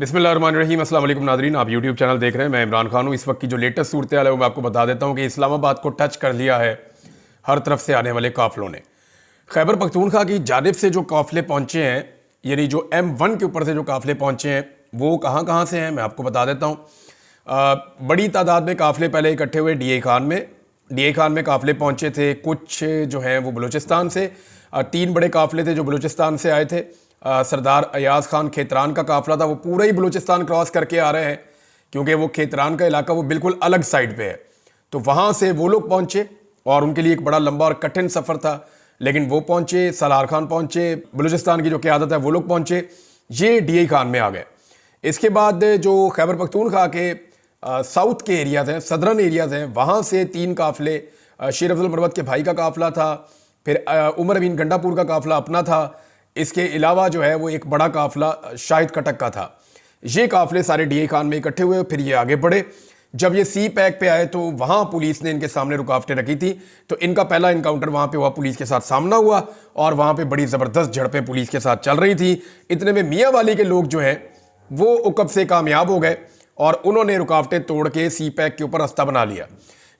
बिस्मिल्लाहिर्रहमानिर्रहीम। अस्सलाम वालेकुम नादरीन, आप यूट्यूब चैनल देख रहे हैं। मैं इमरान खान हूँ। इस वक्त की जो लेटेस्ट सूरत हाल है वो मैं आपको बता देता हूँ कि इस्लामाबाद को टच कर लिया है हर तरफ से आने वाले काफ़िलों ने। खैबर पख्तूनख्वा की जानिब से जो काफ़िले पहुँचे हैं, यानी जो M1 के ऊपर से जो काफ़िले पहुँचे हैं, वो कहाँ कहाँ से हैं मैं आपको बता देता हूँ। बड़ी तादाद में काफ़िले पहले इकट्ठे हुए डी ए खान में काफ़िले पहुँचे थे। कुछ जो हैं वो बलूचिस्तान से, 3 बड़े काफ़िले थे जो बलूचिस्तान से आए थे। सरदार अयाज खान खेतरान का काफ़िला था, वो पूरा ही बलूचिस्तान क्रॉस करके आ रहे हैं क्योंकि वो खेतरान का इलाका वो बिल्कुल अलग साइड पे है। तो वहाँ से वो लोग पहुँचे और उनके लिए एक बड़ा लंबा और कठिन सफ़र था, लेकिन वो पहुँचे। सलार खान पहुँचे, बलूचिस्तान की जो क़यादत है वो लोग पहुँचे, ये DI खान में आ गए। इसके बाद जो खैबर पख्तूनख्वा के साउथ के एरियाज़ हैं, सदरन एरियाज़ हैं, वहाँ से 3 काफ़िले, शेर अफजल मरवत के भाई का काफ़िला था, फिर उमर अमीन गंडापुर का काफ़िला अपना था। इसके अलावा जो है वो एक बड़ा काफ़िला शाहिद कटक का था। ये काफ़िले सारे DI खान में इकट्ठे हुए, फिर ये आगे बढ़े। जब ये सी पैक पे आए तो वहाँ पुलिस ने इनके सामने रुकावटें रखी थी, तो इनका पहला इनकाउंटर वहाँ पे हुआ, पुलिस के साथ सामना हुआ और वहाँ पे बड़ी ज़बरदस्त झड़पें पुलिस के साथ चल रही थी। इतने में मियाँ वाली के लोग जो हैं वो उकब से कामयाब हो गए और उन्होंने रुकावटें तोड़ के सी पैक के ऊपर रास्ता बना लिया।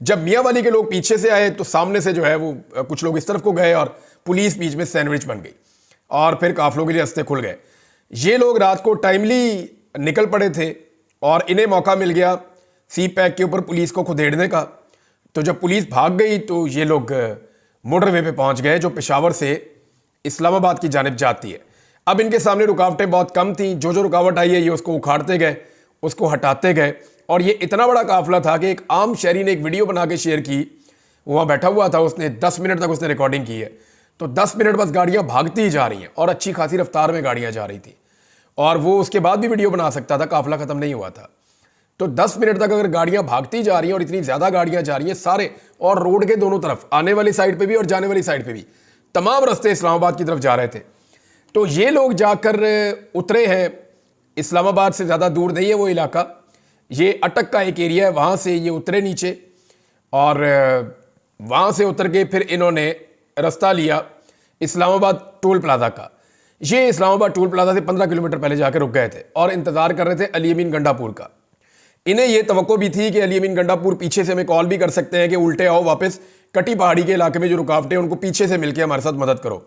जब मियाँ वाली के लोग पीछे से आए तो सामने से जो है वो कुछ लोग इस तरफ को गए और पुलिस बीच में सैंडविच बन गई और फिर काफिलों के लिए रास्ते खुल गए। ये लोग रात को टाइमली निकल पड़े थे और इन्हें मौका मिल गया सी पैक के ऊपर पुलिस को खुदेड़ने का। तो जब पुलिस भाग गई तो ये लोग मोटरवे पे पहुंच गए जो पेशावर से इस्लामाबाद की जानिब जाती है। अब इनके सामने रुकावटें बहुत कम थी, जो रुकावट आई है ये उसको उखाड़ते गए, उसको हटाते गए। और ये इतना बड़ा काफिला था कि एक आम शहरी ने एक वीडियो बना के शेयर की, वहाँ बैठा हुआ था, उसने 10 मिनट तक उसने रिकॉर्डिंग की है। तो 10 मिनट बस गाड़ियां भागती ही जा रही हैं और अच्छी खासी रफ्तार में गाड़ियां जा रही थी और वो उसके बाद भी वीडियो बना सकता था, काफिला खत्म नहीं हुआ था। तो 10 मिनट तक अगर गाड़ियां भागती जा रही हैं और इतनी ज्यादा गाड़ियां जा रही हैं सारे, और रोड के दोनों तरफ, आने वाली साइड पे भी और जाने वाली साइड पे भी, तमाम रास्ते इस्लामाबाद की तरफ जा रहे थे। तो ये लोग जाकर उतरे हैं, इस्लामाबाद से ज्यादा दूर नहीं है वो इलाका, ये अटक का एक एरिया है, वहां से ये उतरे नीचे और वहां से उतर के फिर इन्होंने रास्ता लिया इस्लामाबाद टोल प्लाजा का। ये इस्लामाबाद टोल प्लाजा से 15 किलोमीटर पहले जाकर रुक गए थे और इंतजार कर रहे थे अली अमीन गंडापुर का। इन्हें यह तवक्को भी थी कि अली अमीन गंडापुर पीछे से हमें कॉल भी कर सकते हैं कि उल्टे आओ वापस, कटी पहाड़ी के इलाके में जो रुकावटें उनको पीछे से मिलकर हमारे साथ मदद करो,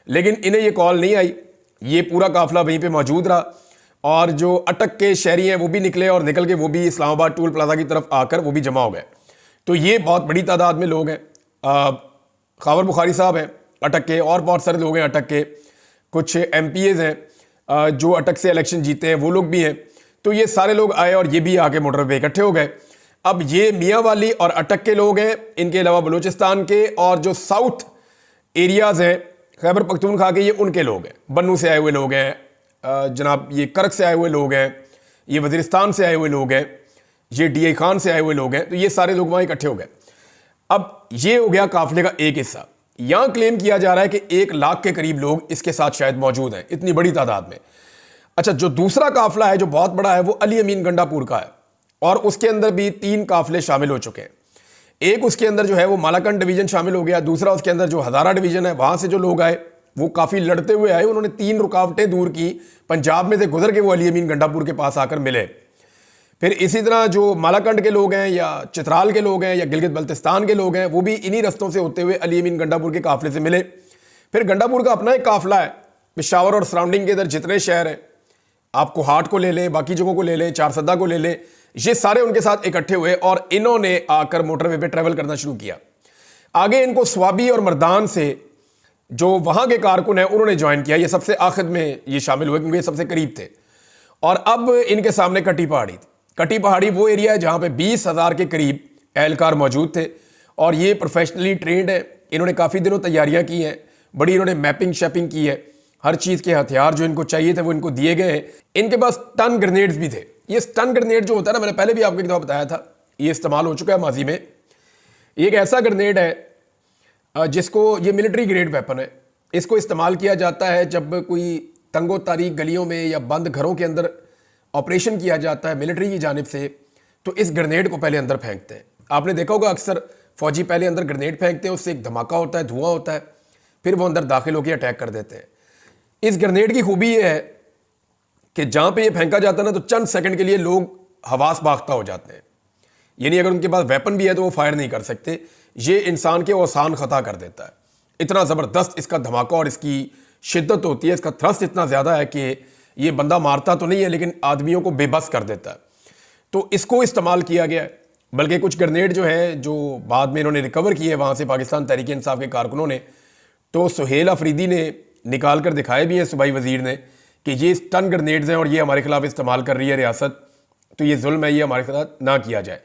लेकिन इन्हें यह कॉल नहीं आई। ये पूरा काफिला वहीं पर मौजूद रहा और जो अटक के शहरी हैं वो भी निकले और निकल के वो भी इस्लामाबाद टोल प्लाजा की तरफ आकर वो भी जमा हो गए। तो ये बहुत बड़ी तादाद में लोग हैं। खावर बुखारी साहब हैं अटक के, और बहुत सारे लोग हैं अटक के, कुछ MPs हैं जो अटक से इलेक्शन जीते हैं, वो लोग भी हैं। तो ये सारे लोग आए और ये भी आके मोटर पे इकट्ठे हो गए। अब ये मियाँ वाली और अटक के लोग हैं, इनके अलावा बलूचिस्तान के और जो साउथ एरियाज हैं खैबर पख्तूनख्वा के, ये उनके लोग हैं। बन्नू से आए हुए लोग हैं, जनाब ये करक से आए हुए लोग हैं, ये वजीरिस्तान से आए हुए लोग हैं, ये DI खान से आए हुए लोग हैं। तो ये सारे लोग वहाँ इकट्ठे हो गए। अब ये हो गया काफिले का एक हिस्सा। यहां क्लेम किया जा रहा है कि 1 लाख के करीब लोग इसके साथ शायद मौजूद हैं, इतनी बड़ी तादाद में। अच्छा, जो दूसरा काफिला है जो बहुत बड़ा है वो अली अमीन गंडापुर का है और उसके अंदर भी 3 काफिले शामिल हो चुके हैं। एक उसके अंदर जो है वो मालाकंड डिवीजन शामिल हो गया, दूसरा उसके अंदर जो हजारा डिवीजन है वहां से जो लोग आए वो काफी लड़ते हुए आए, उन्होंने 3 रुकावटें दूर की, पंजाब में से गुजर के वो अली अमीन गंडापुर के पास आकर मिले। फिर इसी तरह जो मालाकंड के लोग हैं या चित्राल के लोग हैं या गिलगित बल्तिस्तान के लोग हैं वो भी इन्हीं रस्तों से होते हुए अली अमीन गंडापुर के काफिले से मिले। फिर गंडापुर का अपना एक काफिला है, पेशावर और सराउंडिंग के इधर जितने शहर हैं, आप कोहाट को ले लें, बाकी जगहों को ले लें, चारसदा को ले लें, ये सारे उनके साथ इकट्ठे हुए और इन्होंने आकर मोटरवे पे ट्रेवल करना शुरू किया। आगे इनको स्वाबी और मर्दान से जो वहां के कारकुन हैं उन्होंने ज्वाइन किया। ये सबसे आखिर में ये शामिल हुए क्योंकि ये सबसे करीब थे। और अब इनके सामने कटी पहाड़ी थी। कटी पहाड़ी वो एरिया है जहां पे 20,000 के करीब एहलकार मौजूद थे और ये प्रोफेशनली ट्रेंड है। इन्होंने काफ़ी दिनों तैयारियां की हैं, बड़ी इन्होंने मैपिंग शैपिंग की है, हर चीज़ के हथियार जो इनको चाहिए थे वो इनको दिए गए हैं। इनके पास स्टन ग्रेनेड्स भी थे। ये स्टन ग्रेनेड जो होता है ना, मैंने पहले भी आपको एक दफ़ा बताया था, ये इस्तेमाल हो चुका है माजी में। ये एक ऐसा ग्रेनेड है जिसको, ये मिलिट्री ग्रेड वेपन है, इसको इस्तेमाल किया जाता है जब कोई तंगो तारीख गलियों में या बंद घरों के अंदर ऑपरेशन किया जाता है मिलिट्री की जानिब से, तो इस ग्रेनेड को पहले अंदर फेंकते हैं। आपने देखा होगा अक्सर फौजी पहले अंदर ग्रेनेड फेंकते हैं, उससे एक धमाका होता है, धुआं होता है, फिर वो अंदर दाखिल होकर अटैक कर देते हैं। इस ग्रेनेड की खूबी ये है कि जहां पे ये फेंका जाता है ना, तो चंद सेकंड के लिए लोग हवास बाख्ता हो जाते हैं। यानी अगर उनके पास वेपन भी है तो वो फायर नहीं कर सकते। ये इंसान के औसान खता कर देता है। इतना ज़बरदस्त इसका धमाका और इसकी शिद्दत होती है, इसका थ्रस्ट इतना ज़्यादा है कि ये बंदा मारता तो नहीं है लेकिन आदमियों को बेबस कर देता है। तो इसको इस्तेमाल किया गया है। बल्कि कुछ ग्रेनेड जो है, जो बाद में इन्होंने रिकवर किए वहाँ से पाकिस्तान तहरीक इंसाफ के कारकुनों ने, तो सुहेल अफरीदी ने निकाल कर दिखाए भी हैं सूबाई वजीर ने कि ये स्टन ग्रेनेड्स हैं और ये हमारे खिलाफ इस्तेमाल कर रही है रियासत, तो ये जुल्म है, ये हमारे साथ ना किया जाए।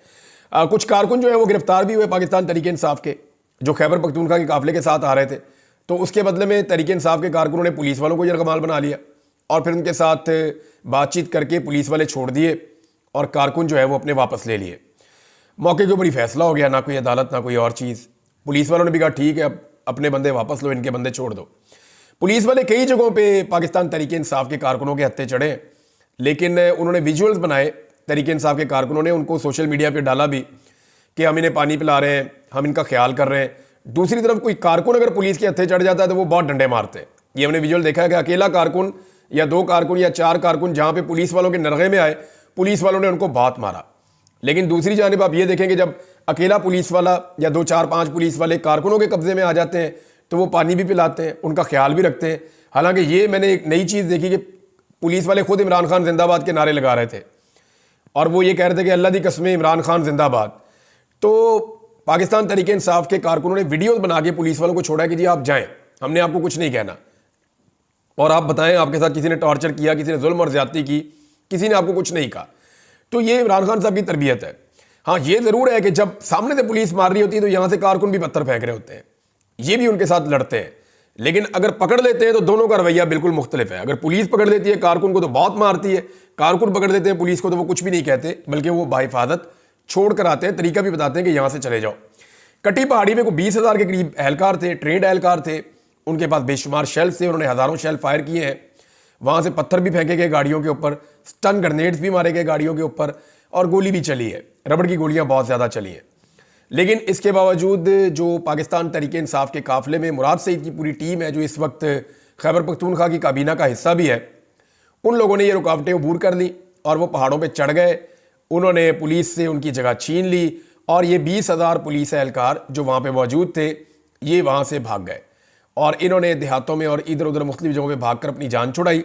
कुछ कारकुन जो है वो गिरफ्तार भी हुए पाकिस्तान तहरीक इंसाफ के, जो खैबर पख्तूनख्वा के काफिले के साथ आ रहे थे। तो उसके बदले में तहरीक इंसाफ के कारकुनों ने पुलिस वालों को यरगमाल बना लिया और फिर उनके साथ बातचीत करके पुलिस वाले छोड़ दिए और कारकुन जो है वो अपने वापस ले लिए। मौके के ऊपर ही फैसला हो गया, ना कोई अदालत ना कोई और चीज़। पुलिस वालों ने भी कहा ठीक है, अब अपने बंदे वापस लो, इनके बंदे छोड़ दो। पुलिस वाले कई जगहों पे पाकिस्तान तहरीक इंसाफ के कारकुनों के हत्थे चढ़े, लेकिन उन्होंने विजुअल्स बनाए तहरीक इंसाफ के कारकुनों ने, उनको सोशल मीडिया पे डाला भी कि हम इन्हें पानी पिला रहे हैं, हम इनका ख्याल कर रहे हैं। दूसरी तरफ कोई कारकुन अगर पुलिस के हत्थे चढ़ जाता है तो वो बहुत डंडे मारते हैं। ये हमने विजुअल देखा है कि अकेला कारकुन या 2 कारकुन या 4 कारकुन जहाँ पे पुलिस वालों के नरगे में आए, पुलिस वालों ने उनको बात मारा। लेकिन दूसरी जानिब आप ये देखेंगे जब अकेला पुलिस वाला या 2 4 5 पुलिस वाले कारकुनों के कब्जे में आ जाते हैं तो वो पानी भी पिलाते हैं, उनका ख्याल भी रखते हैं। हालांकि ये मैंने एक नई चीज़ देखी कि पुलिस वाले खुद इमरान खान जिंदाबाद के नारे लगा रहे थे और वो ये कह रहे थे कि अल्लाह दी कसमें इमरान खान जिंदाबाद। तो पाकिस्तान तहरीक इंसाफ के कारकुनों ने वीडियोस बना के पुलिस वालों को छोड़ा कि जी आप जाएं, हमने आपको कुछ नहीं कहना, और आप बताएं आपके साथ किसी ने टॉर्चर किया, किसी ने जुल्म और ज्यादती की, किसी ने आपको कुछ नहीं कहा। तो ये इमरान खान साहब की तरबियत है। हाँ, ये ज़रूर है कि जब सामने से पुलिस मार रही होती है तो यहाँ से कारकुन भी पत्थर फेंक रहे होते हैं, ये भी उनके साथ लड़ते हैं। लेकिन अगर पकड़ लेते हैं तो दोनों का रवैया बिल्कुल मुख्तलिफ है। अगर पुलिस पकड़ लेती है कारकुन को तो बहुत मारती है, कारकुन पकड़ लेते हैं पुलिस को तो वो कुछ भी नहीं कहते, बल्कि वो बाहिफाजत छोड़ कर आते हैं, तरीका भी बताते हैं कि यहाँ से चले जाओ। कटी पहाड़ी में को 20,000 के करीब एहलकार थे, ट्रेंड एहलकार थे, उनके पास बेशुमार शेल्फ थे, उन्होंने हज़ारों शेल्फ फायर किए हैं। वहाँ से पत्थर भी फेंके गए गाड़ियों के ऊपर, स्टन ग्रेनेड्स भी मारे गए गाड़ियों के ऊपर, और गोली भी चली है, रबड़ की गोलियाँ बहुत ज़्यादा चली हैं। लेकिन इसके बावजूद जो पाकिस्तान तहरीक इंसाफ के काफिले में मुराद सईद की पूरी टीम है, जो इस वक्त खैबर पख्तूनख्वा की काबीना का हिस्सा भी है, उन लोगों ने ये रुकावटें अबूर कर ली और वो पहाड़ों पे चढ़ गए। उन्होंने पुलिस से उनकी जगह छीन ली और ये 20,000 पुलिस एहलकार जो वहाँ पे मौजूद थे, ये वहाँ से भाग गए और इन्होंने देहातों में और इधर उधर मुख्तलिफ जगहों पर भाग कर अपनी जान छुड़ाई।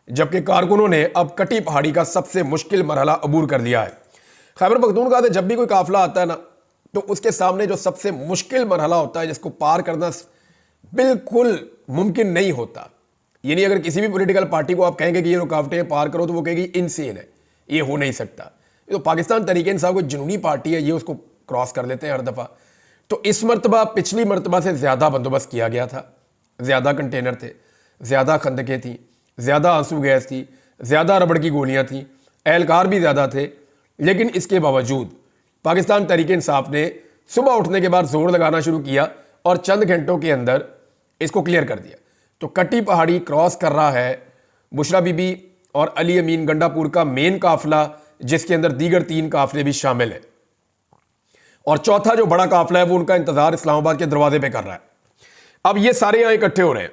जबकि कारकुनों ने अब कटी पहाड़ी का सबसे मुश्किल मरहला अबूर कर लिया है। खैबर पख्तूनख्वा से जब भी कोई काफिला आता है ना, तो उसके सामने जो सबसे मुश्किल मरहला होता है, जिसको पार करना बिल्कुल मुमकिन नहीं होता। यानी अगर किसी भी पॉलिटिकल पार्टी को आप कहेंगे कि ये रुकावटें पार करो तो वो कहेगी इनसेन है, ये हो नहीं सकता। तो पाकिस्तान तहरीक इंसाफ कोई जुनूनी पार्टी है, ये उसको क्रॉस कर लेते हैं हर दफ़ा। तो इस मरतबा पिछली मरतबा से ज़्यादा बंदोबस्त किया गया था, ज़्यादा कंटेनर थे, ज़्यादा खंदकें थी, ज़्यादा आंसू गैस थी, ज़्यादा रबड़ की गोलियाँ थी, एहलकार भी ज़्यादा थे। लेकिन इसके बावजूद पाकिस्तान तहरीक इंसाफ ने सुबह उठने के बाद जोर लगाना शुरू किया और चंद घंटों के अंदर इसको क्लियर कर दिया। तो कटी पहाड़ी क्रॉस कर रहा है बुशरा बीबी और अली अमीन गंडापुर का मेन काफिला, जिसके अंदर दीगर 3 काफिले भी शामिल है, और चौथा जो बड़ा काफिला है वो उनका इंतजार इस्लामाबाद के दरवाजे पे कर रहा है। अब ये सारे यहाँ इकट्ठे हो रहे हैं।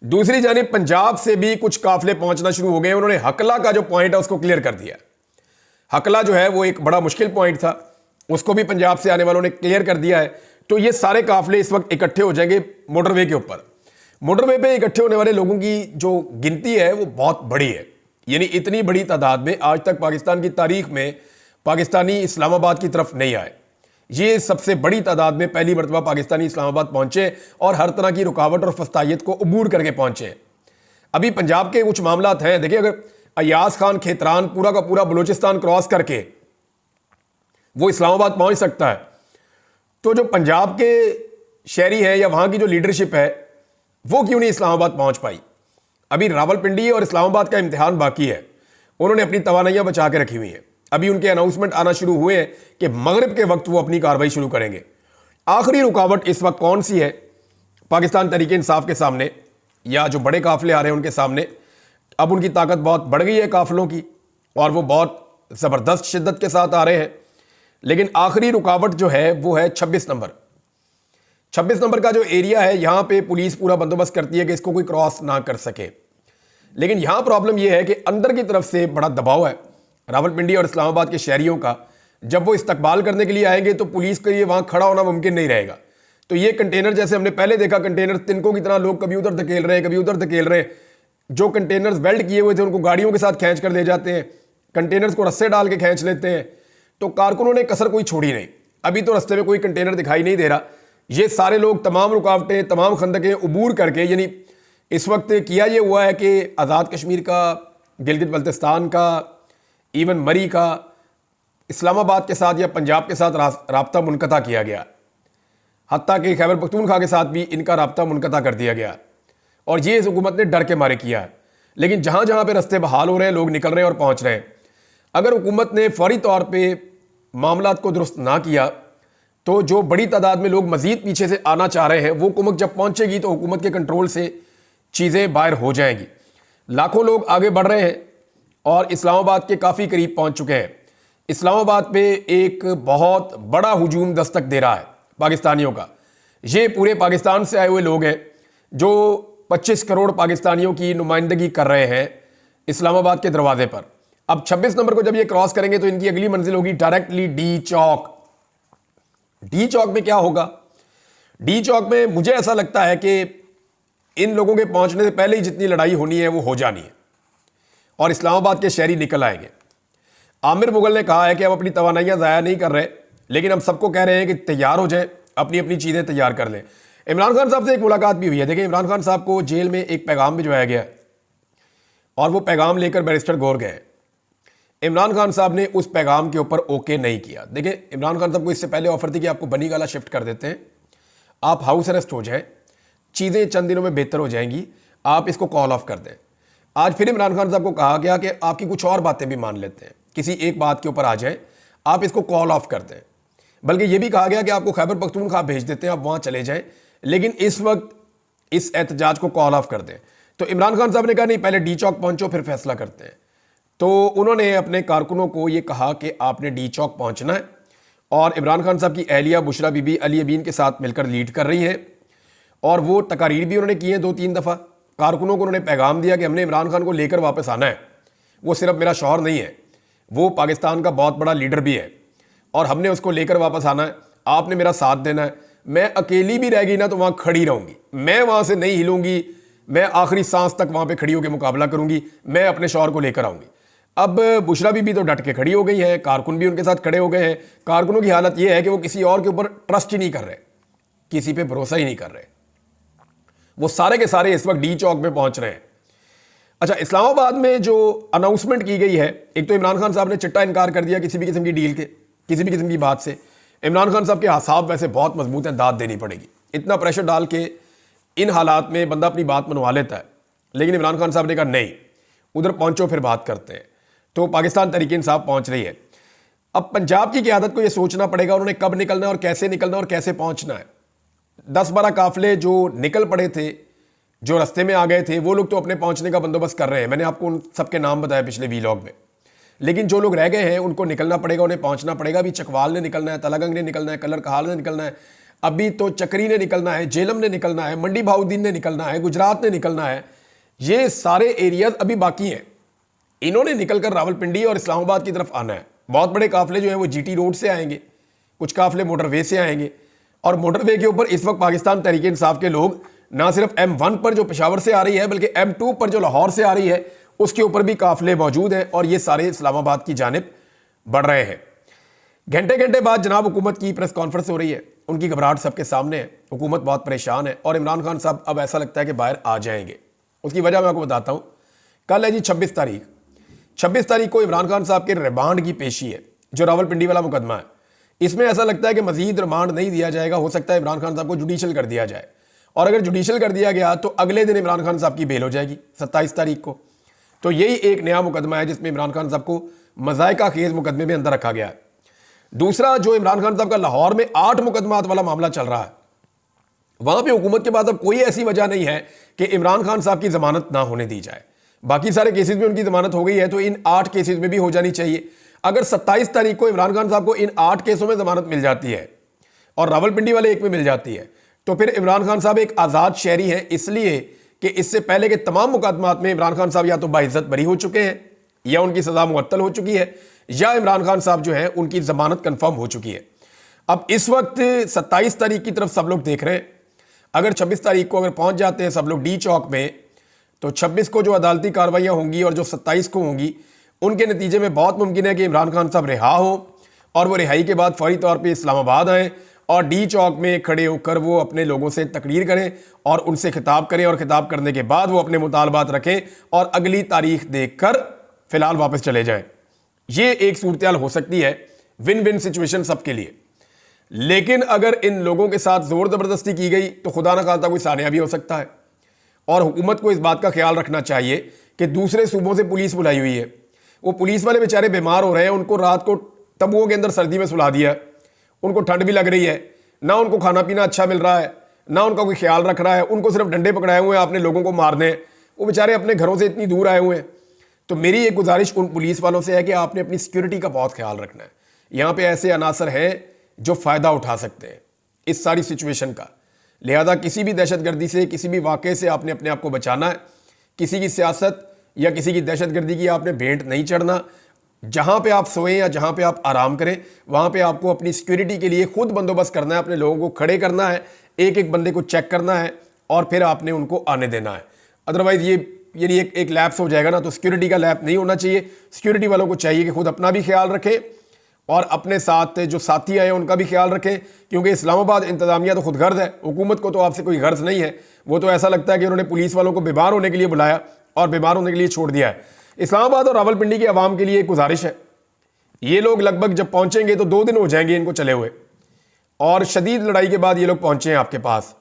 दूसरी जानिब पंजाब से भी कुछ काफिले पहुंचना शुरू हो गए। उन्होंने हकला का जो पॉइंट है उसको क्लियर कर दिया। हकला जो है वो एक बड़ा मुश्किल पॉइंट था, उसको भी पंजाब से आने वालों ने क्लियर कर दिया है। तो ये सारे काफिले इस वक्त इकट्ठे हो जाएंगे मोटरवे के ऊपर। मोटरवे पे इकट्ठे होने वाले लोगों की जो गिनती है वो बहुत बड़ी है। यानी इतनी बड़ी तादाद में आज तक पाकिस्तान की तारीख में पाकिस्तानी इस्लामाबाद की तरफ नहीं आए। ये सबसे बड़ी तादाद में पहली मरतबा पाकिस्तानी इस्लामाबाद पहुंचे और हर तरह की रुकावट और फस्तायत को अबूर करके पहुंचे। अभी पंजाब के कुछ मामलात हैं, देखिए, अगर अयाज खान खेतरान पूरा का पूरा बलूचिस्तान क्रॉस करके वो इस्लामाबाद पहुंच सकता है, तो जो पंजाब के शहरी है या वहां की जो लीडरशिप है वो क्यों नहीं इस्लामाबाद पहुंच पाई। अभी रावलपिंडी और इस्लामाबाद का इम्तिहान बाकी है। उन्होंने अपनी तवानाइयां बचा के रखी हुई हैं। अभी उनके अनाउंसमेंट आना शुरू हुए हैं कि मगरिब के वक्त वो अपनी कार्रवाई शुरू करेंगे। आखिरी रुकावट इस वक्त कौन सी है पाकिस्तान तहरीक इंसाफ के सामने या जो बड़े काफिले आ रहे हैं उनके सामने? अब उनकी ताकत बहुत बढ़ गई है काफिलों की और वो बहुत ज़बरदस्त शिद्दत के साथ आ रहे हैं। लेकिन आखिरी रुकावट जो है वो है 26 नंबर। 26 नंबर का जो एरिया है, यहां पे पुलिस पूरा बंदोबस्त करती है कि इसको कोई क्रॉस ना कर सके। लेकिन यहां प्रॉब्लम यह है कि अंदर की तरफ से बड़ा दबाव है रावलपिंडी और इस्लामाबाद के शहरियों का। जब वो इस्तकबाल करने के लिए आएंगे तो पुलिस के लिए वहां खड़ा होना मुमकिन नहीं रहेगा। तो ये कंटेनर, जैसे हमने पहले देखा, कंटेनर तिनकों की तरह लोग कभी उधर धकेल रहे हैं, कभी उधर धकेल रहे हैं। जो कंटेनर्स वेल्ड किए हुए थे उनको गाड़ियों के साथ खींच कर ले जाते हैं, कंटेनर्स को रस्से डाल के खींच लेते हैं। तो कारकुनों ने कसर कोई छोड़ी नहीं। अभी तो रस्ते में कोई कंटेनर दिखाई नहीं दे रहा। ये सारे लोग तमाम रुकावटें, तमाम खंदकें उबूर करके, यानी इस वक्त किया ये हुआ है कि आज़ाद कश्मीर का, गिलगित बल्तिस्तान का, इवन मरी का, इस्लामाबाद के साथ या पंजाब के साथ राब्ता मुनक़ता किया गया। हत्ता कि खैबर पख्तूनख्वा के साथ भी इनका राब्ता मुनक़ता कर दिया गया। और ये इस हुकूमत ने डर के मारे किया है। लेकिन जहाँ जहाँ पे रास्ते बहाल हो रहे हैं, लोग निकल रहे हैं और पहुँच रहे हैं। अगर हुकूमत ने फौरी तौर पर मामलात को दुरुस्त ना किया तो जो बड़ी तादाद में लोग मज़ीद पीछे से आना चाह रहे हैं, वो हुकूमत जब पहुँचेगी तो हुकूमत के कंट्रोल से चीज़ें बाहर हो जाएंगी। लाखों लोग आगे बढ़ रहे हैं और इस्लामाबाद के काफ़ी करीब पहुँच चुके हैं। इस्लामाबाद पे एक बहुत बड़ा हुजूम दस्तक दे रहा है पाकिस्तानियों का। ये पूरे पाकिस्तान से आए हुए लोग हैं जो 25 करोड़ पाकिस्तानियों की नुमाइंदगी कर रहे हैं इस्लामाबाद के दरवाजे पर। अब 26 नंबर को जब ये क्रॉस करेंगे तो इनकी अगली मंजिल होगी डायरेक्टली डी चौक। डी चौक में क्या होगा? डी चौक में मुझे ऐसा लगता है कि इन लोगों के पहुंचने से पहले ही जितनी लड़ाई होनी है वो हो जानी है और इस्लामाबाद के शहरी निकल आएंगे। आमिर मुगल ने कहा है कि हम अपनी तवानाइयां ज़ाया नहीं कर रहे, लेकिन हम सबको कह रहे हैं कि तैयार हो जाए, अपनी अपनी चीज़ें तैयार कर लें। इमरान खान साहब से एक मुलाकात भी हुई है। देखिए, इमरान खान साहब को जेल में एक पैगाम भिजवाया गया और वो पैगाम लेकर बैरिस्टर गौर गए। इमरान खान साहब ने उस पैगाम के ऊपर ओके नहीं किया। देखिए, इमरान खान साहब को इससे पहले ऑफर थी कि आपको बनी गाला शिफ्ट कर देते हैं, आप हाउस अरेस्ट हो जाएं, चीज़ें चंद दिनों में बेहतर हो जाएंगी, आप इसको कॉल ऑफ कर दें। आज फिर इमरान खान साहब को कहा गया कि आपकी कुछ और बातें भी मान लेते हैं, किसी एक बात के ऊपर आ जाए, आप इसको कॉल ऑफ कर दें। बल्कि ये भी कहा गया कि आपको खैबर पख्तूनख्वा भेज देते हैं, आप वहाँ चले जाएं, लेकिन इस वक्त इस एहतजाज को कॉल ऑफ कर दें। तो इमरान खान साहब ने कहा नहीं, पहले डी चौक पहुँचो फिर फैसला करते हैं। तो उन्होंने अपने कारकुनों को ये कहा कि आपने डी चौक पहुँचना है और इमरान खान साहब की अहलिया बुशरा बीबी अली अबीन के साथ मिलकर लीड कर रही है और वो तकारीर भी उन्होंने की है 2-3 दफ़ा। कारकुनों को उन्होंने पैगाम दिया कि हमने इमरान खान को लेकर वापस आना है। वो सिर्फ मेरा शौहर नहीं है, वो पाकिस्तान का बहुत बड़ा लीडर भी है और हमने उसको लेकर वापस आना है। आपने मेरा साथ देना है। मैं अकेली भी रह गई ना तो वहाँ खड़ी रहूँगी, मैं वहाँ से नहीं हिलूँगी, मैं आखिरी सांस तक वहाँ पर खड़ी होकर मुकाबला करूँगी, मैं अपने शौहर को लेकर आऊँगी। अब बुशरा बीबी तो डट के खड़ी हो गई है, कारकुन भी उनके साथ खड़े हो गए हैं। कारकुनों की हालत यह है कि वो किसी और के ऊपर ट्रस्ट ही नहीं कर रहे, किसी पे भरोसा ही नहीं कर रहे। वो सारे के सारे इस वक्त डी चौक में पहुंच रहे हैं। अच्छा, इस्लामाबाद में जो अनाउंसमेंट की गई है, एक तो इमरान खान साहब ने चिट्टा इनकार कर दिया किसी भी किस्म की डील के, किसी भी किस्म की बात से। इमरान खान साहब के हासाब वैसे बहुत मजबूत हैं, दाद देनी पड़ेगी। इतना प्रेशर डाल के इन हालात में बंदा अपनी बात मनवा लेता है, लेकिन इमरान खान साहब ने कहा नहीं, उधर पहुंचो फिर बात करते हैं। तो पाकिस्तान तहरीक इंसाफ पहुंच रही है। अब पंजाब की क़यादत को यह सोचना पड़ेगा उन्होंने कब निकलना है और कैसे निकलना है और कैसे पहुंचना है। 10-12 काफिले जो निकल पड़े थे, जो रास्ते में आ गए थे, वो लोग तो अपने पहुंचने का बंदोबस्त कर रहे हैं। मैंने आपको उन सबके नाम बताया पिछले वीलॉग में। लेकिन जो लोग रह गए हैं उनको निकलना पड़ेगा, उन्हें पहुंचना पड़ेगा। अभी चकवाल ने निकलना है, तलागंग ने निकलना है, कलर कहाल ने निकलना है, अभी तो चक्री ने निकलना है, जेलम ने निकलना है, मंडी भाउद्दीन ने निकलना है, गुजरात ने निकलना है। ये सारे एरियाज अभी बाकी हैं। इन्होंने निकलकर रावलपिंडी और इस्लामाबाद की तरफ आना है। बहुत बड़े काफिले जो हैं वो जीटी रोड से आएंगे, कुछ काफिले मोटरवे से आएंगे और मोटरवे के ऊपर इस वक्त पाकिस्तान तहरीक इंसाफ के लोग ना सिर्फ M1 पर जो पेशावर से आ रही है, बल्कि M2 पर जो लाहौर से आ रही है, उसके ऊपर भी काफिले मौजूद हैं और ये सारे इस्लामाबाद की जानिब बढ़ रहे हैं। घंटे घंटे बाद जनाब हुकूमत की प्रेस कॉन्फ्रेंस हो रही है, उनकी घबराहट सबके सामने है, हुकूमत बहुत परेशान है और इमरान खान साहब अब ऐसा लगता है कि बाहर आ जाएंगे। उसकी वजह मैं आपको बताता हूँ। कल है जी 26 तारीख। 26 तारीख को इमरान खान साहब के रिमांड की पेशी है, जो रावलपिंडी वाला मुकदमा है। इसमें ऐसा लगता है कि मजीद रिमांड नहीं दिया जाएगा, हो सकता है इमरान खान साहब को जुडिशल कर दिया जाए और अगर जुडिशल कर दिया गया तो अगले दिन इमरान खान साहब की बेल हो जाएगी 27 तारीख को। तो यही एक नया मुकदमा है जिसमें इमरान खान साहब को मज़ायका खेज मुकदमे में अंदर रखा गया है। दूसरा, जो इमरान खान साहब का लाहौर में 8 मुकदमात वाला मामला चल रहा है, वहां पर हुकूमत के पास अब कोई ऐसी वजह नहीं है कि इमरान खान साहब की जमानत ना होने दी जाए। बाकी सारे केसेस में उनकी जमानत हो गई है, तो इन 8 केसेस में भी हो जानी चाहिए। अगर 27 तारीख को इमरान खान साहब को इन 8 केसों में जमानत मिल जाती है और रावलपिंडी वाले एक में मिल जाती है, तो फिर इमरान खान साहब एक आज़ाद शहरी हैं, इसलिए कि इससे पहले के तमाम मुकदमात में इमरान खान साहब या तो बाइज्जत बरी हो चुके हैं, या उनकी सज़ा मुअत्तल हो चुकी है, या इमरान खान साहब जो है उनकी ज़मानत कन्फर्म हो चुकी है। अब इस वक्त 27 तारीख की तरफ सब लोग देख रहे हैं। अगर 26 तारीख को अगर पहुंच जाते हैं सब लोग डी चौक में, तो 26 को जो अदालती कार्रवाइयाँ होंगी और जो 27 को होंगी, उनके नतीजे में बहुत मुमकिन है कि इमरान खान साहब रिहा हो और वो रिहाई के बाद फौरी तौर पे इस्लामाबाद आएँ और डी चौक में खड़े होकर वो अपने लोगों से तकरीर करें और उनसे खिताब करें, और खिताब करने के बाद वो अपने मुतालबात रखें और अगली तारीख देखकर फिलहाल वापस चले जाएं। ये एक सूरत हो सकती है, विन विन सिचुएशन सबके लिए। लेकिन अगर इन लोगों के साथ जोर ज़बरदस्ती की गई तो खुदा न खास्ता कोई सानिया भी हो सकता है। और हुकूमत को इस बात का ख्याल रखना चाहिए कि दूसरे सूबों से पुलिस बुलाई हुई है, वो पुलिस वाले बेचारे बीमार हो रहे हैं, उनको रात को तंबुओं के अंदर सर्दी में सुला दिया, उनको ठंड भी लग रही है, ना उनको खाना पीना अच्छा मिल रहा है, ना उनका कोई ख्याल रख रहा है, उनको सिर्फ डंडे पकड़ाए हुए हैं आपने लोगों को मारने, वो बेचारे अपने घरों से इतनी दूर आए हुए हैं। तो मेरी एक गुजारिश उन पुलिस वालों से है कि आपने अपनी सिक्योरिटी का बहुत ख्याल रखना है। यहाँ पे ऐसे अनासर हैं जो फ़ायदा उठा सकते हैं इस सारी सिचुएशन का, लिहाजा किसी भी दहशतगर्दी से, किसी भी वाक़े से आपने अपने आप को बचाना है। किसी की सियासत या किसी की दहशतगर्दी की आपने भेंट नहीं चढ़ना। जहाँ पे आप सोएं या जहाँ पे आप आराम करें, वहाँ पे आपको अपनी सिक्योरिटी के लिए खुद बंदोबस्त करना है, अपने लोगों को खड़े करना है, एक एक बंदे को चेक करना है और फिर आपने उनको आने देना है। अदरवाइज़ ये एक लैप्स हो जाएगा ना, तो सिक्योरिटी का लैप नहीं होना चाहिए। सिक्योरिटी वालों को चाहिए कि खुद अपना भी ख्याल रखें और अपने साथ जो साथी आए उनका भी ख्याल रखें, क्योंकि इस्लामाबाद इंतजामिया तो खुद गर्ज है, हुकूमत को तो आपसे कोई गर्ज नहीं है। वो तो ऐसा लगता है कि उन्होंने पुलिस वालों को बीमार होने के लिए बुलाया और बीमार होने के लिए छोड़ दिया है। इस्लामाबाद और रावलपिंडी की आवाम के लिए एक गुजारिश है, ये लोग लगभग जब पहुंचेंगे तो 2 दिन हो जाएंगे इनको चले हुए, और शदीद लड़ाई के बाद ये लोग पहुंचे हैं आपके पास,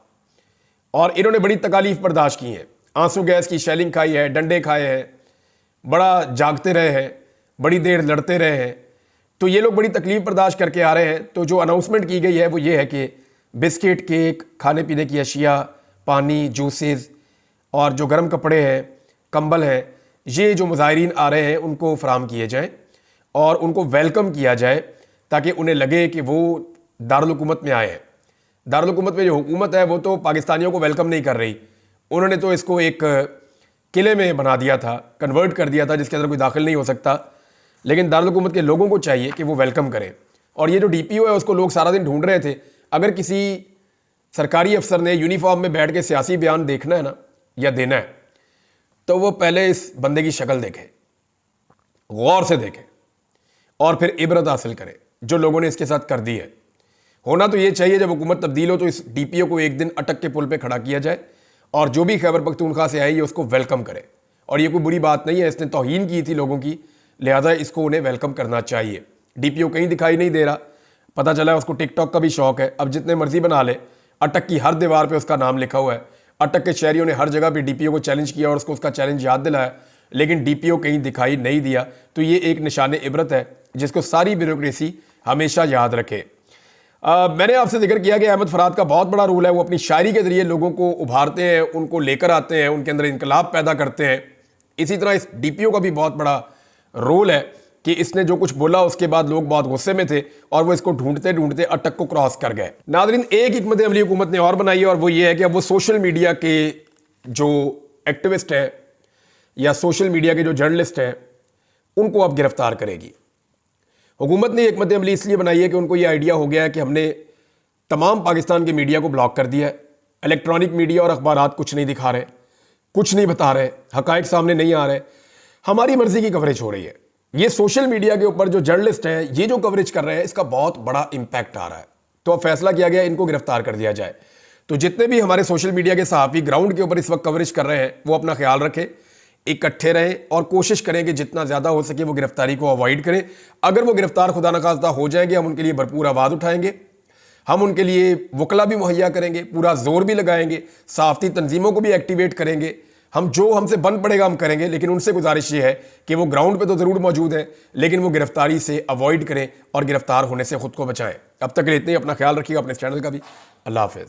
और इन्होंने बड़ी तकालीफ बर्दाश्त की हैं, आंसू गैस की शेलिंग खाई है, डंडे खाए हैं, बड़ा जागते रहे हैं, बड़ी देर लड़ते रहे हैं। तो ये लोग बड़ी तकलीफ बर्दाश्त करके आ रहे हैं। तो जो अनाउंसमेंट की गई है वो ये है कि बिस्किट, केक, खाने पीने की अशिया, पानी, जूसेस और जो गर्म कपड़े हैं, कंबल हैं, ये जो मुज़ाहिरीन आ रहे हैं उनको फराहम किए जाएं और उनको वेलकम किया जाए, ताकि उन्हें लगे कि वो दारुल हुकूमत में आए हैं। दारुल हुकूमत में जो हुकूमत है वो तो पाकिस्तानियों को वेलकम नहीं कर रही, उन्होंने तो इसको एक किले में बना दिया था, कन्वर्ट कर दिया था, जिसके अंदर कोई दाखिल नहीं हो सकता। लेकिन दारुल हुकूमत के लोगों को चाहिए कि वो वेलकम करें। और ये जो DPO है उसको लोग सारा दिन ढूंढ रहे थे। अगर किसी सरकारी अफसर ने यूनिफॉर्म में बैठ के सियासी बयान देखना है ना या देना है, तो वो पहले इस बंदे की शक्ल देखे, गौर से देखे और फिर इबरत हासिल करे जो लोगों ने इसके साथ कर दी है। होना तो ये चाहिए जब हुकूमत तब्दील हो तो इस DPO को एक दिन अटक के पुल पे खड़ा किया जाए और जो भी खैबर पख्तूनख्वा से आई है उसको वेलकम करे। और ये कोई बुरी बात नहीं है, इसने तौहीन की थी लोगों की, लिहाजा इसको उन्हें वेलकम करना चाहिए। DPO कहीं दिखाई नहीं दे रहा, पता चला है उसको टिकटॉक का भी शौक है, अब जितने मर्जी बना ले। अटक की हर दीवार पे उसका नाम लिखा हुआ है। अटक के शहरियों ने हर जगह पे DPO को चैलेंज किया और उसको उसका चैलेंज याद दिलाया, लेकिन DPO कहीं दिखाई नहीं दिया। तो ये एक निशान इबरत है जिसको सारी ब्यूरोक्रेसी हमेशा याद रखे। मैंने आपसे जिक्र किया कि अहमद फराद का बहुत बड़ा रोल है, वो अपनी शायरी के जरिए लोगों को उभारते हैं, उनको लेकर आते हैं, उनके अंदर इनकलाब पैदा करते हैं। इसी तरह इस DPO का भी बहुत बड़ा रोल है कि इसने जो कुछ बोला उसके बाद लोग बहुत गुस्से में थे और वो इसको ढूंढते ढूंढते अटक को क्रॉस कर गए। नाज़रीन, एक हिकमत अमली हुकूमत ने और बनाई है और वो ये है कि अब वो सोशल मीडिया के जो एक्टिविस्ट हैं या सोशल मीडिया के जो जर्नलिस्ट हैं उनको अब गिरफ्तार करेगी। हुकूमत ने हिकमत अमली इसलिए बनाई है कि उनको ये आइडिया हो गया है कि हमने तमाम पाकिस्तान के मीडिया को ब्लॉक कर दिया है। इलेक्ट्रॉनिक मीडिया और अखबारात कुछ नहीं दिखा रहे, कुछ नहीं बता रहे, हकायक सामने नहीं आ रहे, हमारी मर्जी की कवरेज हो रही है। ये सोशल मीडिया के ऊपर जो जर्नलिस्ट हैं ये जो कवरेज कर रहे हैं इसका बहुत बड़ा इंपैक्ट आ रहा है। तो अब फैसला किया गया इनको गिरफ्तार कर दिया जाए। तो जितने भी हमारे सोशल मीडिया के सहाफ़ी ग्राउंड के ऊपर इस वक्त कवरेज कर रहे हैं वो अपना ख्याल रखें, इकट्ठे रहें और कोशिश करें कि जितना ज़्यादा हो सके वो गिरफ्तारी को अवॉइड करें। अगर वो गिरफ्तार खुदा न खास्ता हो जाएंगे, हम उनके लिए भरपूर आवाज़ उठाएंगे, हम उनके लिए वकला भी मुहैया करेंगे, पूरा जोर भी लगाएंगे, सहाफ़ती तंजीमों को भी एक्टिवेट करेंगे। हम जो हमसे बन पड़ेगा हम करेंगे, लेकिन उनसे गुजारिश ये है कि वो ग्राउंड पे तो ज़रूर मौजूद हैं, लेकिन वो गिरफ्तारी से अवॉइड करें और गिरफ्तार होने से खुद को बचाएं। अब तक इतने ही, अपना ख्याल रखिएगा, अपने चैनल का भी। अल्लाह हाफ़िज़।